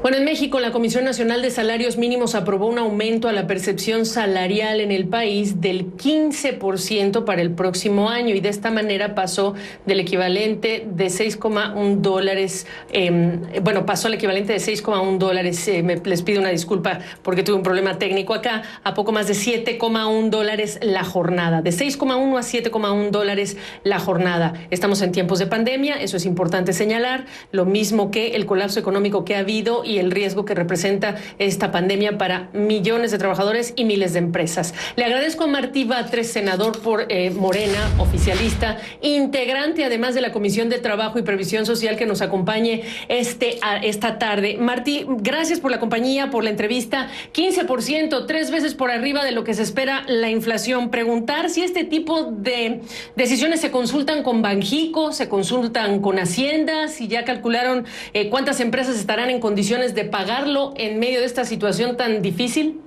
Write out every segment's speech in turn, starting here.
Bueno, en México, la Comisión Nacional de Salarios Mínimos aprobó un aumento a la percepción salarial en el país del 15% para el próximo año, y de esta manera pasó del equivalente de $6,1, pasó al equivalente de $6,1, les pido una disculpa porque tuve un problema técnico acá, a poco más de $7,1 la jornada, de 6,1 a $7,1 la jornada. Estamos en tiempos de pandemia, eso es importante señalar, lo mismo que el colapso económico que ha habido y el riesgo que representa esta pandemia para millones de trabajadores y miles de empresas. Le agradezco a Martí Batres, senador por Morena, oficialista, integrante además de la Comisión de Trabajo y Previsión Social, que nos acompañe esta tarde. Martí, gracias por la compañía, por la entrevista. 15%, 3 veces por arriba de lo que se espera la inflación. Preguntar si este tipo de decisiones se consultan con Banjico, se consultan con Hacienda, si ya calcularon cuántas empresas estarán en condiciones de pagarlo en medio de esta situación tan difícil.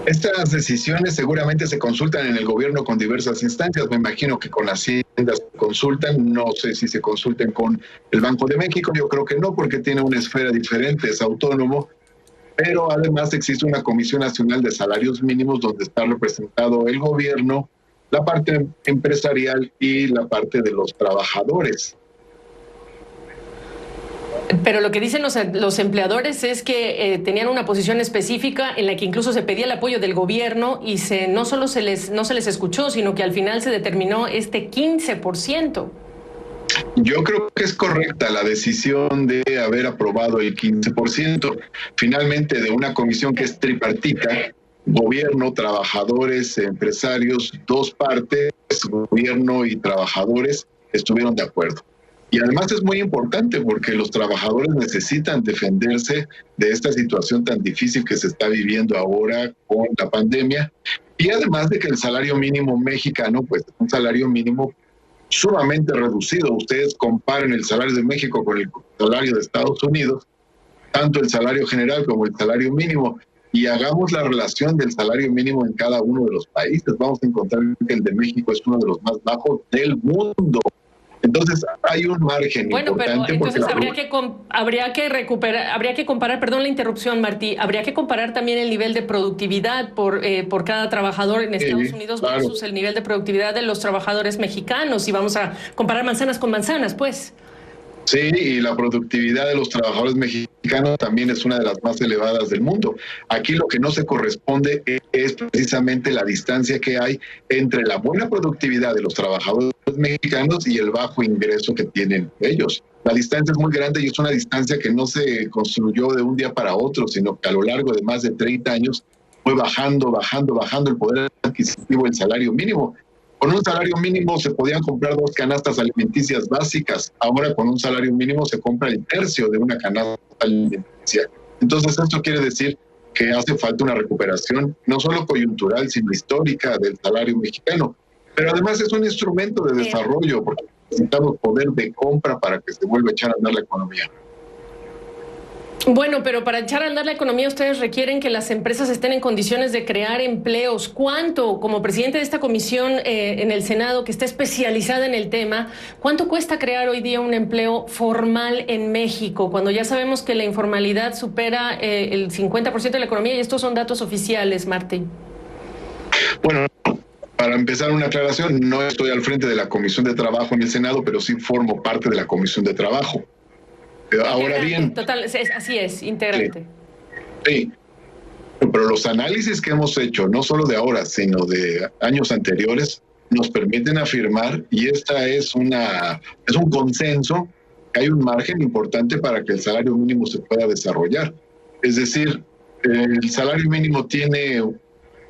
Estas decisiones seguramente se consultan en el gobierno con diversas instancias. Me imagino que con Hacienda se consultan, no sé si se consulten con el Banco de México, yo creo que no, porque tiene una esfera diferente, es autónomo, pero además existe una Comisión Nacional de Salarios Mínimos donde está representado el gobierno, la parte empresarial y la parte de los trabajadores. Pero lo que dicen los empleadores es que tenían una posición específica en la que incluso se pedía el apoyo del gobierno y no solo se les escuchó, sino que al final se determinó este 15%. Yo creo que es correcta la decisión de haber aprobado el 15%. Finalmente, de una comisión que es tripartita, gobierno, trabajadores, empresarios, dos partes, gobierno y trabajadores, estuvieron de acuerdo. Y además es muy importante porque los trabajadores necesitan defenderse de esta situación tan difícil que se está viviendo ahora con la pandemia. Y además de que el salario mínimo mexicano, pues es un salario mínimo sumamente reducido. Ustedes comparen el salario de México con el salario de Estados Unidos, tanto el salario general como el salario mínimo, y hagamos la relación del salario mínimo en cada uno de los países. Vamos a encontrar que el de México es uno de los más bajos del mundo. Entonces hay un margen importante. Pero entonces habría que comparar, perdón la interrupción, Martí, habría que comparar también el nivel de productividad por cada trabajador en Estados Unidos versus el nivel de productividad de los trabajadores mexicanos, y vamos a comparar manzanas con manzanas, pues. Sí, y la productividad de los trabajadores mexicanos también es una de las más elevadas del mundo. Aquí lo que no se corresponde es precisamente la distancia que hay entre la buena productividad de los trabajadores mexicanos y el bajo ingreso que tienen ellos. La distancia es muy grande y es una distancia que no se construyó de un día para otro, sino que a lo largo de más de 30 años fue bajando el poder adquisitivo del salario mínimo. Con un salario mínimo se podían comprar 2 canastas alimenticias básicas. Ahora con un salario mínimo se compra el tercio de una canasta alimenticia. Entonces esto quiere decir que hace falta una recuperación no solo coyuntural, sino histórica del salario mexicano. Pero además es un instrumento de desarrollo porque necesitamos poder de compra para que se vuelva a echar a andar la economía. Bueno, pero para echar a andar la economía ustedes requieren que las empresas estén en condiciones de crear empleos. ¿Cuánto, como presidente de esta comisión en el Senado que está especializada en el tema, cuánto cuesta crear hoy día un empleo formal en México, cuando ya sabemos que la informalidad supera el 50% de la economía, y estos son datos oficiales, Martín? Bueno, para empezar una aclaración, no estoy al frente de la Comisión de Trabajo en el Senado, pero sí formo parte de la Comisión de Trabajo. Ahora bien... Total, así es, integrante. Sí, pero los análisis que hemos hecho, no solo de ahora, sino de años anteriores, nos permiten afirmar, y esta es un consenso, que hay un margen importante para que el salario mínimo se pueda desarrollar. Es decir, el salario mínimo tiene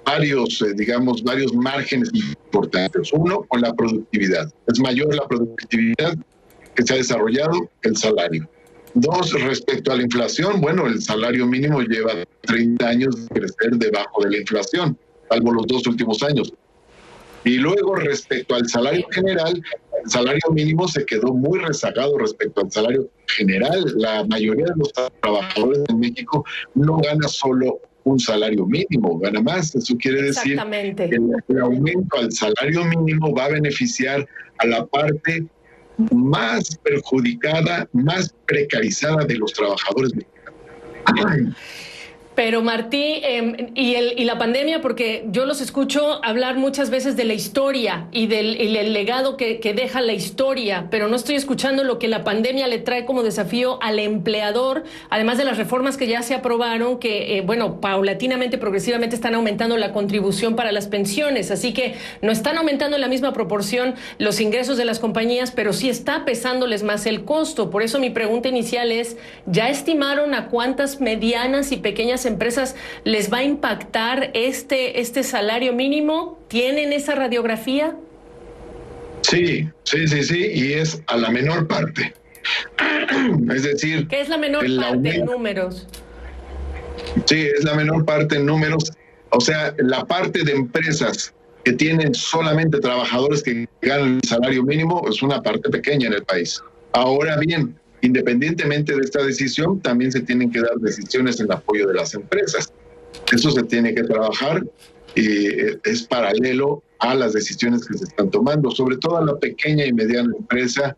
varios márgenes importantes. Uno, con la productividad. Es mayor la productividad que se ha desarrollado que el salario. 2, respecto a la inflación, bueno, el salario mínimo lleva 30 años de crecer debajo de la inflación, salvo los 2 últimos años. Y luego, respecto al salario general, el salario mínimo se quedó muy rezagado respecto al salario general. La mayoría de los trabajadores en México no gana solo un salario mínimo, gana más. Eso quiere decir que el aumento al salario mínimo va a beneficiar a la parte más perjudicada, más precarizada de los trabajadores mexicanos. Pero Martí, y la pandemia, porque yo los escucho hablar muchas veces de la historia y el legado que deja la historia, pero no estoy escuchando lo que la pandemia le trae como desafío al empleador, además de las reformas que ya se aprobaron, que, paulatinamente, progresivamente están aumentando la contribución para las pensiones, así que no están aumentando en la misma proporción los ingresos de las compañías, pero sí está pesándoles más el costo. Por eso mi pregunta inicial es, ¿ya estimaron a cuántas medianas y pequeñas empresas les va a impactar este salario mínimo? ¿Tienen esa radiografía? Sí, y es a la menor parte. Es decir, ¿qué es la menor parte en números? Sí, es la menor parte en números. O sea, la parte de empresas que tienen solamente trabajadores que ganan el salario mínimo es una parte pequeña en el país. Ahora bien, independientemente de esta decisión, también se tienen que dar decisiones en apoyo de las empresas. Eso se tiene que trabajar y es paralelo a las decisiones que se están tomando. Sobre todo a la pequeña y mediana empresa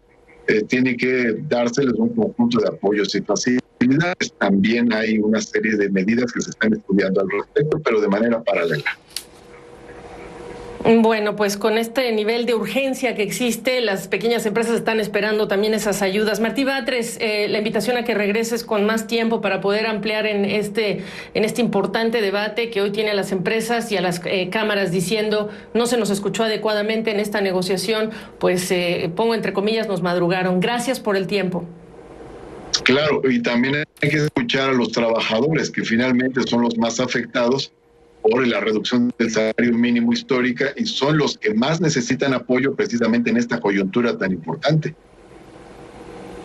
tiene que dárseles un conjunto de apoyos y facilidades. También hay una serie de medidas que se están estudiando al respecto, pero de manera paralela. Bueno, pues con este nivel de urgencia que existe, las pequeñas empresas están esperando también esas ayudas. Martí Batres, la invitación a que regreses con más tiempo para poder ampliar en este importante debate que hoy tiene a las empresas y a las cámaras diciendo no se nos escuchó adecuadamente en esta negociación, pues pongo entre comillas, nos madrugaron. Gracias por el tiempo. Claro, y también hay que escuchar a los trabajadores, que finalmente son los más afectados por la reducción del salario mínimo histórica y son los que más necesitan apoyo precisamente en esta coyuntura tan importante.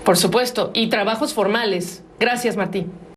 Por supuesto, y trabajos formales. Gracias, Martí.